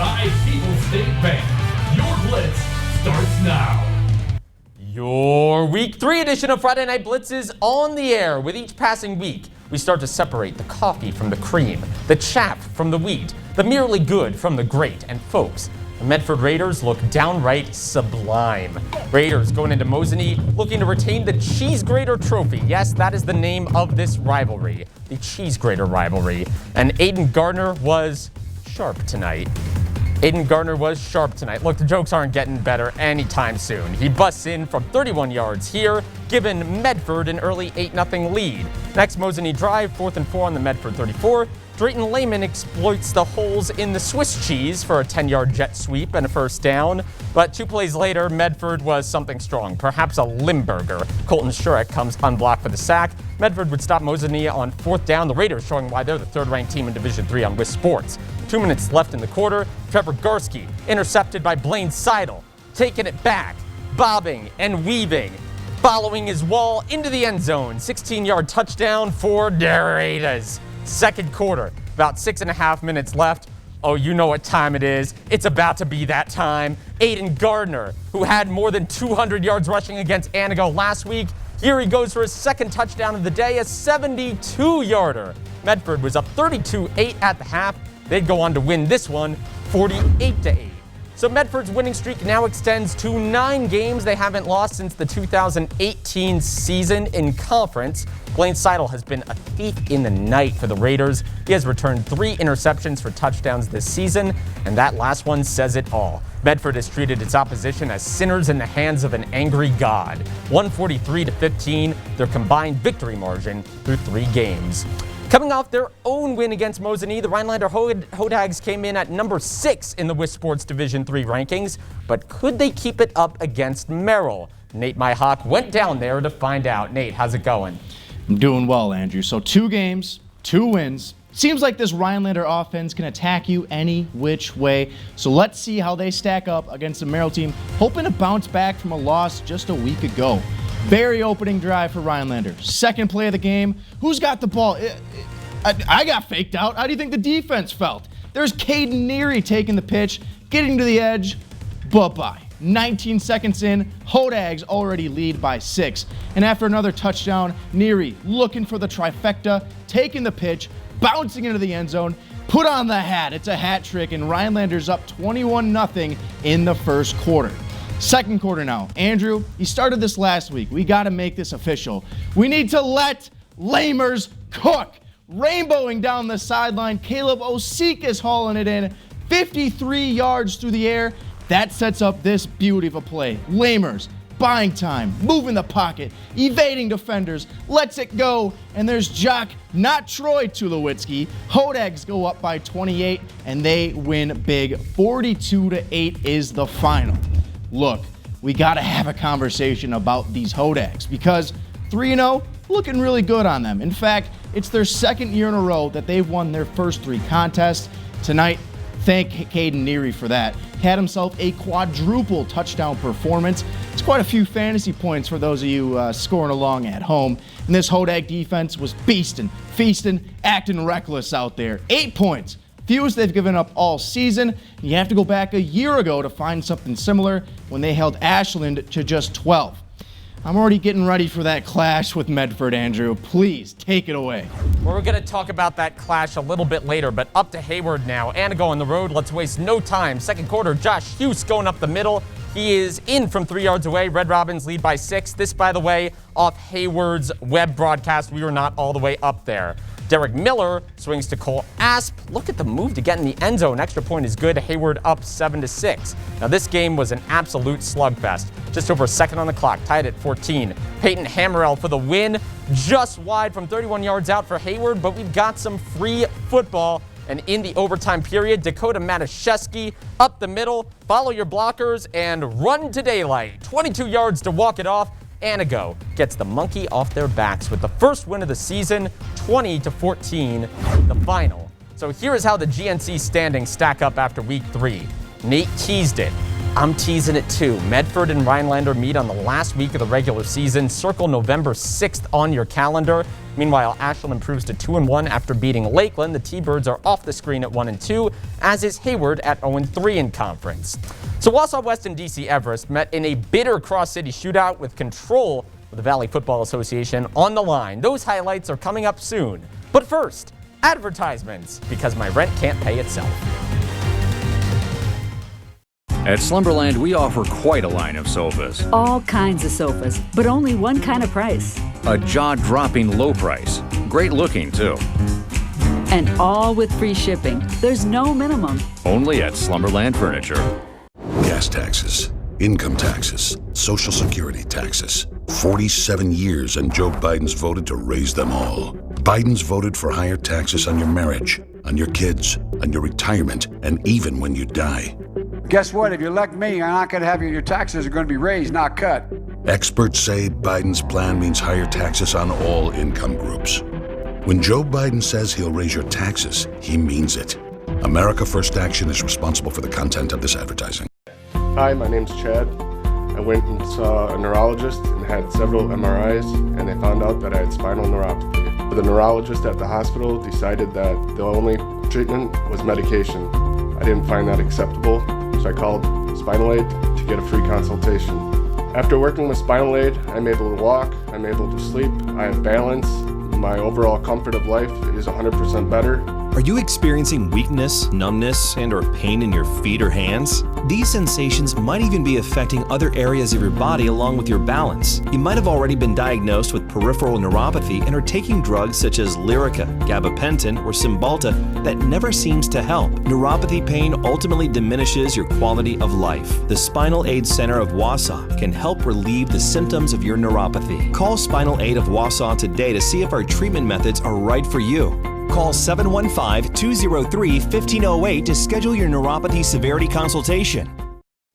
by People's State Bank. Your Blitz starts now. Your Week 3 edition of Friday Night Blitz is on the air. With each passing week, we start to separate the coffee from the cream, the chaff from the wheat, the merely good from the great. And folks, the Medford Raiders look downright sublime. Raiders going into Mosinee looking to retain the Cheese Grater Trophy. Yes, that is the name of this rivalry, the Cheese Grater rivalry. And Aiden Gardner was sharp tonight. Look, the jokes aren't getting better anytime soon. He busts in from 31 yards here, giving Medford an early 8-0 lead. Next Mosinee drive, 4th and 4 on the Medford 34. Drayton Lehman exploits the holes in the Swiss cheese for a 10-yard jet sweep and a first down. But 2 plays later, Medford was something strong, perhaps a Limburger. Colton Shurek comes unblocked for the sack. Medford would stop Mosinee on 4th down. The Raiders showing why they're the 3rd-ranked team in Division III on Wisp Sports. 2 minutes left in the quarter. Trevor Garski intercepted by Blaine Seidel, taking it back, bobbing and weaving, following his wall into the end zone. 16-yard touchdown for the Raiders. Second quarter, about 6.5 minutes left. Oh, you know what time it is. It's about to be that time. Aiden Gardner, who had more than 200 yards rushing against Antigo last week, here he goes for his second touchdown of the day, a 72-yarder. Medford was up 32-8 at the half. They'd go on to win this one 48-8. So Medford's winning streak now extends to 9 games. They haven't lost since the 2018 season in conference. Blaine Seidel has been a thief in the night for the Raiders. He has returned 3 interceptions for touchdowns this season, and that last one says it all. Medford has treated its opposition as sinners in the hands of an angry God. 143-15, their combined victory margin through 3 games. Coming off their own win against Mosinee, the Rhinelander Hodags came in at number 6 in the Wisp Sports Division III rankings, but could they keep it up against Merrill? Nate Myhawk went down there to find out. Nate, how's it going? I'm doing well, Andrew. So 2 games, 2 wins. Seems like this Rhinelander offense can attack you any which way. So let's see how they stack up against the Merrill team, hoping to bounce back from a loss just a week ago. Very opening drive for Rhinelander. Second play of the game. Who's got the ball? I got faked out. How do you think the defense felt? There's Caden Neary taking the pitch, getting to the edge. Bye-bye. 19 seconds in, Hodags already lead by 6. And after another touchdown, Neary looking for the trifecta, taking the pitch, bouncing into the end zone, put on the hat. It's a hat trick, and Rhinelander's up 21-0 in the first quarter. Second quarter now. Andrew, you started this last week. We got to make this official. We need to let Lamers cook. Rainbowing down the sideline, Caleb Osik is hauling it in. 53 yards through the air. That sets up this beauty of a play. Lamers, buying time, moving the pocket, evading defenders, lets it go, and there's Jock, not Troy Tulowitzki. Hodags go up by 28, and they win big. 42-8 is the final. Look, we got to have a conversation about these Hodags because 3-0, looking really good on them. In fact, it's their second year in a row that they've won their first 3 contests. Tonight, thank Caden Neary for that. Had himself a quadruple touchdown performance. It's quite a few fantasy points for those of you scoring along at home. And this Hodag defense was beasting, feasting, acting reckless out there. 8 points. Fewest they've given up all season. You have to go back a year ago to find something similar when they held Ashland to just 12. I'm already getting ready for that clash with Medford, Andrew. Please, take it away. Well, we're going to talk about that clash a little bit later, but up to Hayward now. Antigo on the road. Let's waste no time. Second quarter, Josh Hughes going up the middle. He is in from 3 yards away. Red Robins lead by 6. This, by the way, off Hayward's web broadcast. We were not all the way up there. Derek Miller swings to Cole Asp. Look at the move to get in the end zone. Extra point is good. Hayward up 7-6. Now this game was an absolute slugfest. Just over a second on the clock, tied at 14. Peyton Hammerell for the win. Just wide from 31 yards out for Hayward, but we've got some free football. And in the overtime period, Dakota Matuszewski up the middle. Follow your blockers and run to daylight. 22 yards to walk it off. Antigo gets the monkey off their backs with the first win of the season, 20-14, the final. So here is how the GNC standings stack up after week 3. Nate teased it. I'm teasing it too. Medford and Rhinelander meet on the last week of the regular season. Circle November 6th on your calendar. Meanwhile, Ashland improves to 2-1 after beating Lakeland. The T-Birds are off the screen at 1-2, as is Hayward at 0-3 in conference. So Wausau West and DC Everest met in a bitter cross-city shootout with control of the Valley Football Association on the line. Those highlights are coming up soon. But first, advertisements, because my rent can't pay itself. At Slumberland, we offer quite a line of sofas. All kinds of sofas, but only one kind of price. A jaw-dropping low price. Great looking, too. And all with free shipping. There's no minimum. Only at Slumberland Furniture. Gas taxes, income taxes, Social Security taxes. 47 years and Joe Biden's voted to raise them all. Biden's voted for higher taxes on your marriage, on your kids, on your retirement, and even when you die. Guess what? If you elect me, you're not going to have your taxes are going to be raised, not cut. Experts say Biden's plan means higher taxes on all income groups. When Joe Biden says he'll raise your taxes, he means it. America First Action is responsible for the content of this advertising. Hi, my name's Chad. I went and saw a neurologist and had several MRIs, and they found out that I had spinal neuropathy. But the neurologist at the hospital decided that the only treatment was medication. I didn't find that acceptable, so I called Spinal Aid to get a free consultation. After working with Spinal Aid, I'm able to walk, I'm able to sleep, I have balance, my overall comfort of life is 100% better. Are you experiencing weakness, numbness, and/or pain in your feet or hands? These sensations might even be affecting other areas of your body along with your balance. You might have already been diagnosed with peripheral neuropathy and are taking drugs such as LYRICA, GABAPENTIN, or CYMBALTA that never seems to help. Neuropathy pain ultimately diminishes your quality of life. The Spinal Aid Center of Wausau can help relieve the symptoms of your neuropathy. Call Spinal Aid of Wausau today to see if our treatment methods are right for you. Call 715-203-1508 to schedule your neuropathy severity consultation.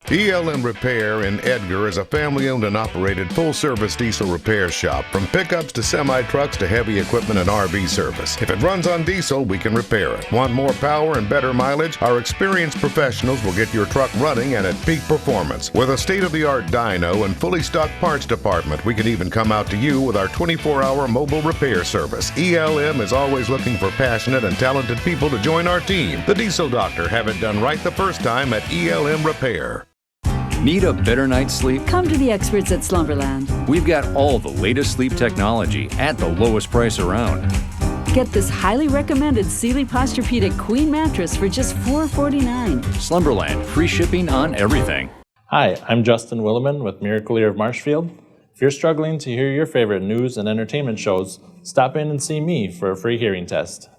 ELM Repair in Edgar is a family-owned and operated full-service diesel repair shop. From pickups to semi-trucks to heavy equipment and RV service. If it runs on diesel, we can repair it. Want more power and better mileage? Our experienced professionals will get your truck running and at peak performance. With a state-of-the-art dyno and fully stocked parts department, we can even come out to you with our 24-hour mobile repair service. ELM is always looking for passionate and talented people to join our team. The Diesel Doctor, have it done right the first time at ELM Repair. Need a better night's sleep? Come to the experts at Slumberland. We've got all the latest sleep technology at the lowest price around. Get this highly recommended Sealy Posturepedic Queen mattress for just $449. Slumberland, free shipping on everything. Hi, I'm Justin Williman with Miracle-Ear of Marshfield. If you're struggling to hear your favorite news and entertainment shows, stop in and see me for a free hearing test.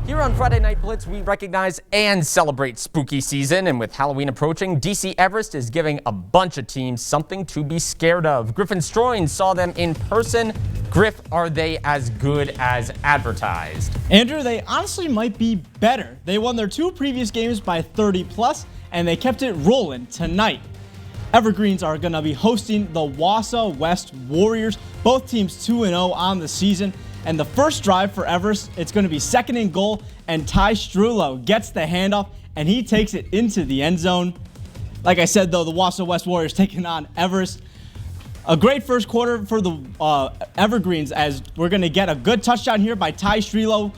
Here on Friday Night Blitz, we recognize and celebrate spooky season, and with Halloween approaching, DC Everest is giving a bunch of teams something to be scared of. Griffin Stroyne saw them in person. Griff, are they as good as advertised? Andrew, they honestly might be better. They won their 2 previous games by 30+, and they kept it rolling tonight. Evergreens are going to be hosting the Wausau West Warriors. Both teams 2-0 on the season. And the first drive for Everest, it's going to be second and goal, and Ty Strulo gets the handoff, and he takes it into the end zone. Like I said, though, the Wausau West Warriors taking on Everest. A great first quarter for the Evergreens, as we're going to get a good touchdown here by Ty Strulo.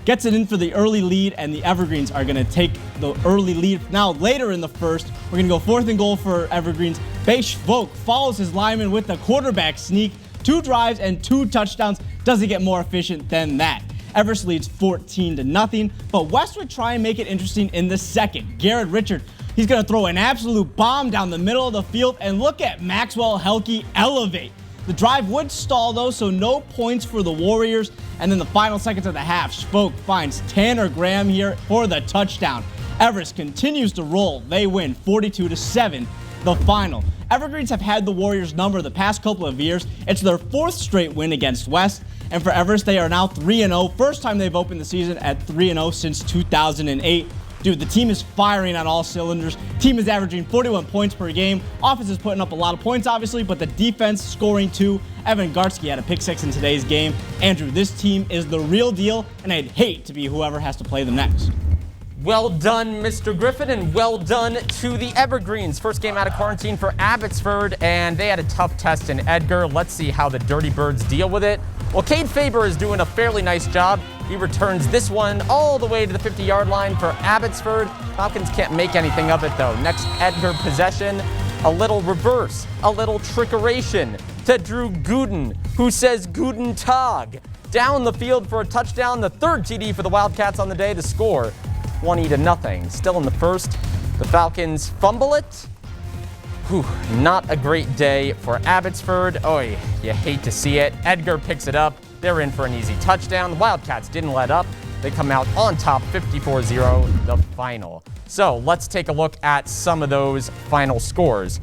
Gets it in for the early lead, and the Evergreens are going to take the early lead. Now, later in the first, we're going to go fourth and goal for Evergreens. Bache Vogt follows his lineman with the quarterback sneak. 2 drives and 2 touchdowns. Doesn't get more efficient than that. Everest leads 14-0, but West would try and make it interesting in the second. Garrett Richard, he's going to throw an absolute bomb down the middle of the field, and look at Maxwell Helke elevate. The drive would stall, though, so no points for the Warriors. And then the final seconds of the half, Spoke finds Tanner Graham here for the touchdown. Everest continues to roll. They win 42-7, the final. Evergreens have had the Warriors number the past couple of years. It's their 4th straight win against West. And for Everest, they are now 3-0. First time they've opened the season at 3-0 since 2008. Dude, the team is firing on all cylinders. Team is averaging 41 points per game. Offense is putting up a lot of points, obviously, but the defense scoring 2. Evan Gartsky had a pick 6 in today's game. Andrew, this team is the real deal, and I'd hate to be whoever has to play them next. Well done, Mr. Griffin, and well done to the Evergreens. First game out of quarantine for Abbotsford, and they had a tough test in Edgar. Let's see how the Dirty Birds deal with it. Well, Cade Faber is doing a fairly nice job. He returns this one all the way to the 50-yard line for Abbotsford. Falcons can't make anything of it, though. Next Edgar possession, a little reverse, a little trickeration to Drew Gooden, who says Guten Tag. Down the field for a touchdown, the third TD for the Wildcats on the day to score 20-0. Still in the first, the Falcons fumble it. Whew, not a great day for Abbotsford. Oy, you hate to see it. Edgar picks it up. They're in for an easy touchdown. The Wildcats didn't let up. They come out on top 54-0, the final. So let's take a look at some of those final scores.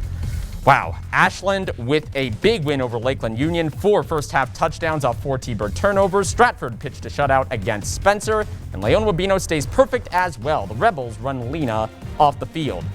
Wow, Ashland with a big win over Lakeland Union. 4 first-half touchdowns off 4 T-Bird turnovers. Stratford pitched a shutout against Spencer. And Leon Wabino stays perfect as well. The Rebels run Lena off the field.